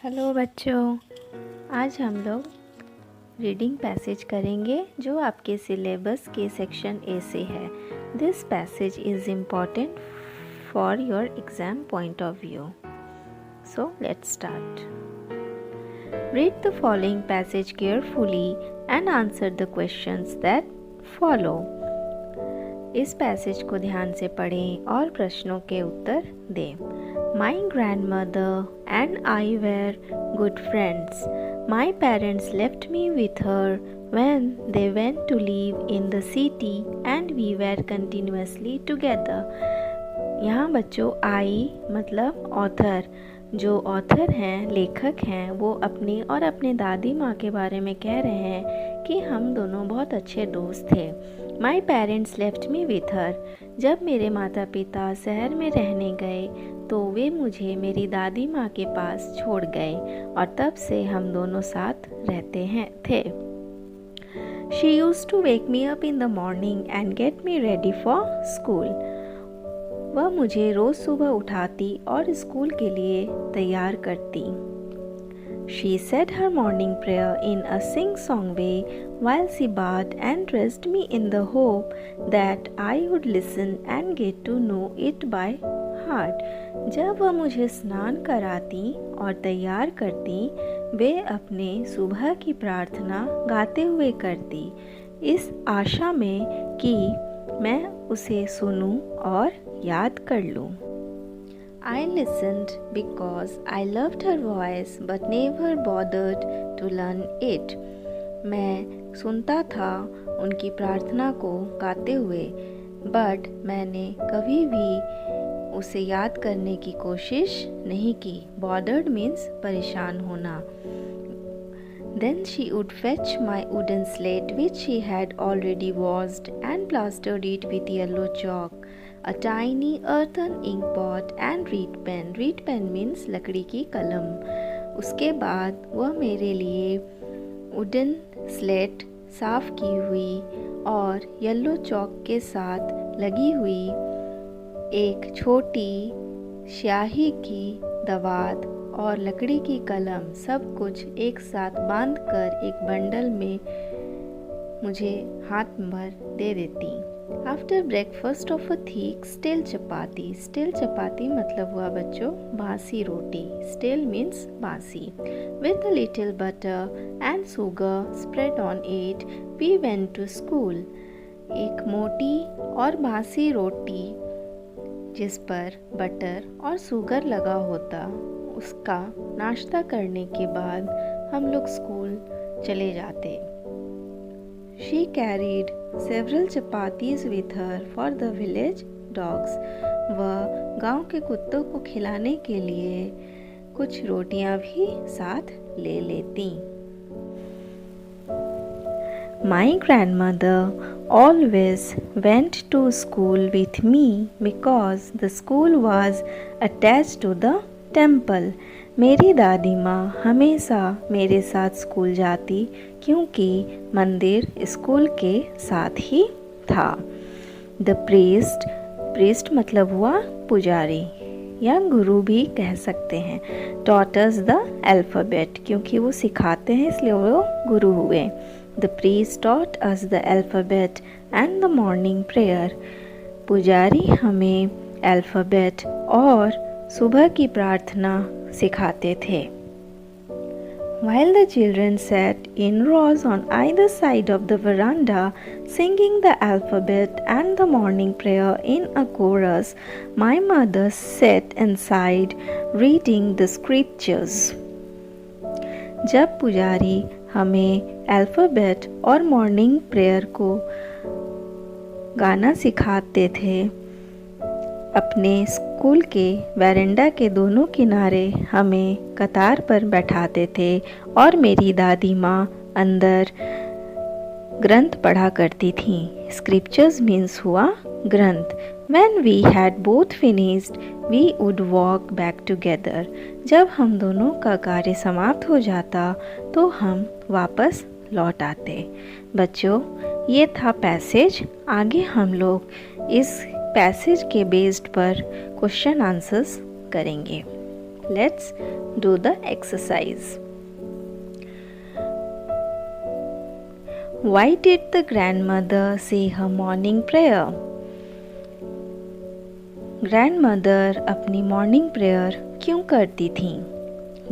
Hello बच्चों, आज हम लोग रीडिंग पैसेज करेंगे जो आपके सिलेबस के सेक्शन ए से है। This passage is important for your exam point of view. So let's start. Read the following passage carefully and answer the questions that follow. इस पैसेज को ध्यान से पढ़ें और प्रश्नों के उत्तर दें। My grandmother and I were good friends. My parents left me with her when they went to live in the city and we were continuously together. यहाँ बच्चों आई मतलब ऑथर, जो ऑथर हैं, लेखक हैं, वो अपनी और अपने दादी माँ के बारे में कह रहे हैं कि हम दोनों बहुत अच्छे दोस्त थे। My parents left me with her. जब मेरे माता पिता शहर में रहने गए तो वे मुझे मेरी दादी माँ के पास छोड़ गए और तब से हम दोनों साथ रहते थे। She used to wake me up in the morning and get me ready for school. वह मुझे रोज़ सुबह उठाती और स्कूल के लिए तैयार करती। She said her morning prayer in a sing-song way while she bathed and dressed me in the hope that I would listen and get to know it by heart. जब वह मुझे स्नान कराती और तैयार करती, वे अपने सुबह की प्रार्थना गाते हुए करती, इस आशा में कि मैं उसे सुनूं और याद कर लूं। I listened because I loved her voice but never bothered to learn it. मैं सुनता था उनकी प्रार्थना को गाते हुए, बट मैंने कभी भी उसे याद करने की कोशिश नहीं की। Bothered means परेशान होना। Then she would fetch my wooden slate which she had already washed and plastered it with yellow chalk, a tiny earthen ink pot and reed pen. Reed pen means लकड़ी की कलम। उसके बाद वह मेरे लिए वुडन स्लेट साफ की हुई और येलो चॉक के साथ लगी हुई एक छोटी स्याही की दवात और लकड़ी की कलम सब कुछ एक साथ बांधकर एक बंडल में मुझे हाथ भर दे देती। After breakfast of a thick stale chapati. Stale chapati मतलब हुआ बच्चों बासी रोटी। स्टिल मीन्स बासी। With a little butter and sugar spread on it we went to school. एक मोटी और बासी रोटी जिस पर बटर और शुगर लगा होता, उसका नाश्ता करने के बाद हम लोग स्कूल चले जाते। She carried several chapatis with her for the village dogs. वह गांव के कुत्तों को खिलाने के लिए कुछ रोटियां भी साथ ले लेती। My grandmother always went to school with me because the school was attached to the temple. मेरी दादी माँ हमेशा मेरे साथ स्कूल जाती क्योंकि मंदिर स्कूल के साथ ही था। द प्रीस्ट मतलब हुआ पुजारी या गुरु भी कह सकते हैं। टॉट अस द अल्फ़ाबेट, क्योंकि वो सिखाते हैं इसलिए वो गुरु हुए। The priest taught us the alphabet and the morning prayer. पुजारी हमें अल्फ़ाबेट और सुबह की प्रार्थना सिखाते थे। While the children sat in rows on either side of the veranda, singing the alphabet and the morning prayer in a chorus, my mother sat inside reading the scriptures. जब पुजारी हमें अल्फ़ाबेट और मॉर्निंग प्रेयर को गाना सिखाते थे, अपने school के वैरेंडा के दोनों किनारे हमें कतार पर बैठाते थे और मेरी दादी माँ अंदर ग्रंथ पढ़ा करती थी। स्क्रिप्चर्स मीन्स हुआ ग्रंथ। When we had both finished, we would walk back together. जब हम दोनों का कार्य समाप्त हो जाता तो हम वापस लौट आते। बच्चों, ये था पैसेज। आगे हम लोग इस पैसेज के बेस्ड पर क्वेश्चन आंसर्स करेंगे। Let's do the exercise. Why did the grandmother say her morning prayer? Grandmother अपनी मॉर्निंग प्रेयर क्यों करती थी?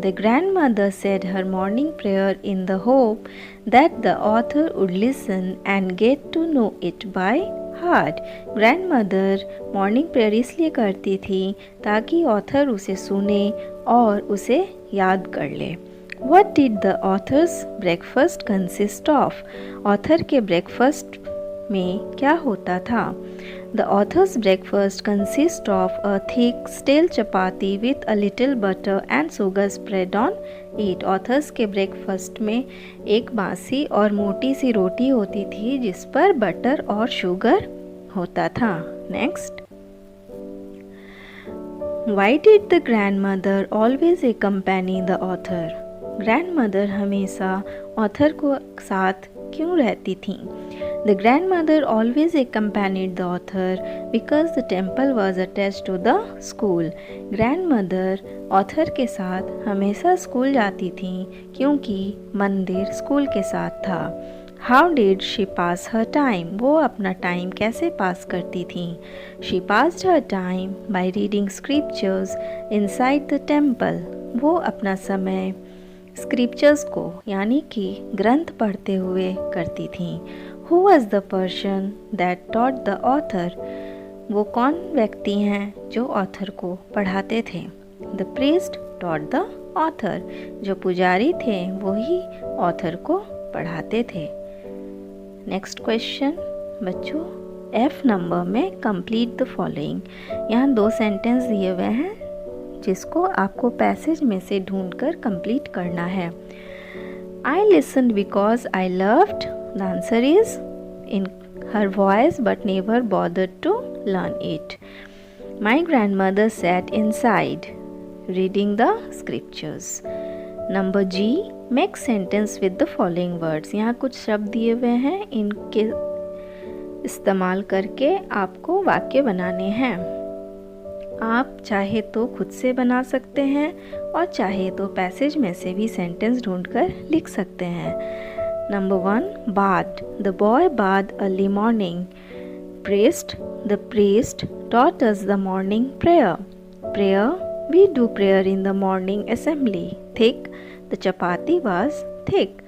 The grandmother said her morning prayer in the hope that the author would listen and get to know it by heart. Grandmother morning prayer इसलिए करती थी ताकि author उसे सुने और उसे याद कर ले. What did the author's breakfast consist of? Author के ब्रेकफास्ट में क्या होता था? The author's breakfast consists of a thick stale chapati with a little butter and sugar spread on it. Authors के ब्रेकफास्ट में एक बासी और मोटी सी रोटी होती थी जिस पर बटर और शुगर होता था. Next. Why did the grandmother always accompany the author? Grandmother हमेशा ऑथर को साथ क्यों रहती थी? The grandmother always accompanied the author because the temple was attached to the school. Grandmother author के साथ हमेशा स्कूल जाती थी क्योंकि मंदिर स्कूल के साथ था. How did she pass her time? वो अपना टाइम कैसे पास करती थी? She passed her time by reading scriptures inside the temple. वो अपना समय स्क्रिप्चर्स को यानी कि ग्रंथ पढ़ते हुए करती थी. Who was the person that taught the author? वो कौन व्यक्ति हैं जो ऑथर को पढ़ाते थे? The priest taught the author. जो पुजारी थे वही ऑथर को पढ़ाते थे. नेक्स्ट क्वेश्चन बच्चों, F नंबर में कंप्लीट द फॉलोइंग. यहाँ 2 सेंटेंस दिए हुए हैं जिसको आपको पैसेज में से ढूंढकर कंप्लीट करना है. I listened because I loved. The answer is in her voice but never bothered to learn it. My grandmother sat inside reading the scriptures. Number G, make sentence with the following words. यहाँ कुछ शब्द दिए हुए हैं, इनके इस्तेमाल करके आपको वाक्य बनाने हैं. आप चाहे तो खुद से बना सकते हैं और चाहे तो पैसेज में से भी सेंटेंस ढूंढकर लिख सकते हैं. Number 1, bathed. The boy bathed early morning. Priest. The priest taught us the morning prayer. Prayer. We do prayer in the morning assembly. Thick. The chapati was thick.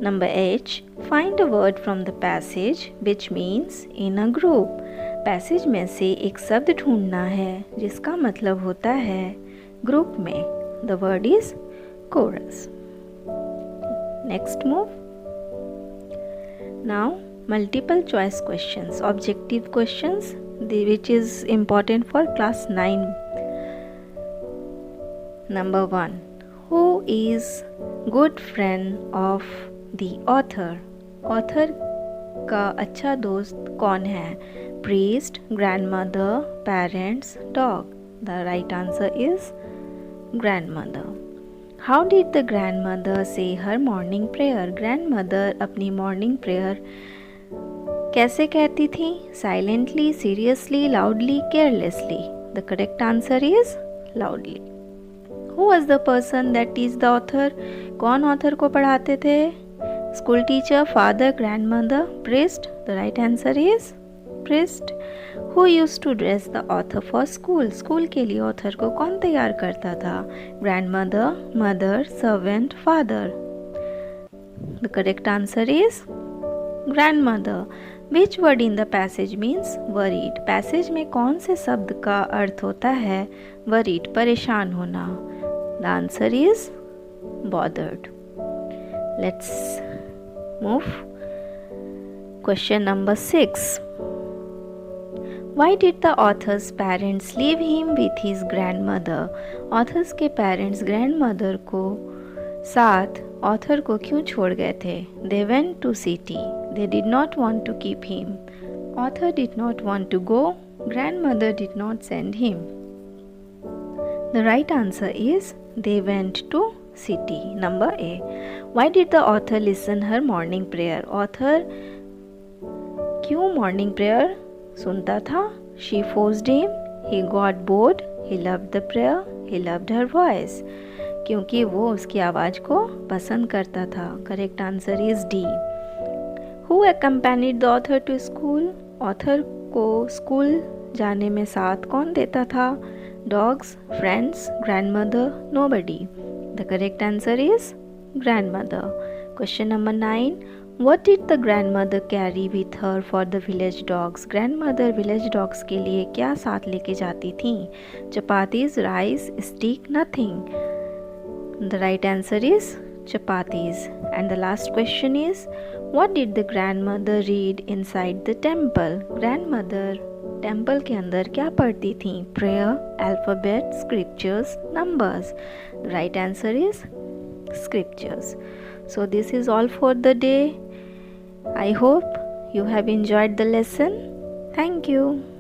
Number H, find a word from the passage which means in a group. Passage में से एक शब्द ढूंढना है जिसका मतलब होता है ग्रुप में. The word is chorus. Next move. Now multiple choice questions, objective questions which is important for class 9. Number 1, who is good friend of the author? Author का अच्छा दोस्त कौन है? Priest, grandmother, parents, dog. The right answer is grandmother. How did the grandmother say her morning prayer? Grandmother अपनी morning prayer कैसे कहती थी? Silently, seriously, loudly, carelessly. The correct answer is loudly. Who was the person that teach the author? कौन author को पढ़ाते थे? School teacher, father, grandmother, priest. The right answer is priest. Who used to dress the author for school? School के लिए author को कौन तैयार करता था? Grandmother, mother, servant, father. The correct answer is grandmother. Which word in the passage means worried? Passage में कौन से शब्द का अर्थ होता है worried, परेशान होना? The answer is bothered. Let's move. Question number 6. Why did the author's parents leave him with his grandmother? Authors के parents grandmother को साथ author को क्यों छोड़ गए थे? They went to city. They did not want to keep him. Author did not want to go. Grandmother did not send him. The right answer is they went to city. Number A. Why did the author listen her morning prayer? Author क्यों morning prayer सुनता था? She forced him. He got bored. He loved the prayer. He loved her voice. क्योंकि वो उसकी आवाज़ को पसंद करता था. Correct answer is D. Who accompanied the author to school? Author को स्कूल जाने में साथ कौन देता था? Dogs, friends, grandmother, nobody. The correct answer is grandmother. Question number 9. What did the grandmother carry with her for the village dogs? Grandmother village dogs के लिए क्या साथ लेके जाती थी? Chapatis, rice, stick, nothing. The right answer is chapatis. And the last question is, what did the grandmother read inside the temple? Grandmother temple के अंदर क्या पढ़ती थी? Prayer, alphabet, scriptures, numbers. The right answer is scriptures. So this is all for the day. I hope you have enjoyed the lesson. Thank you.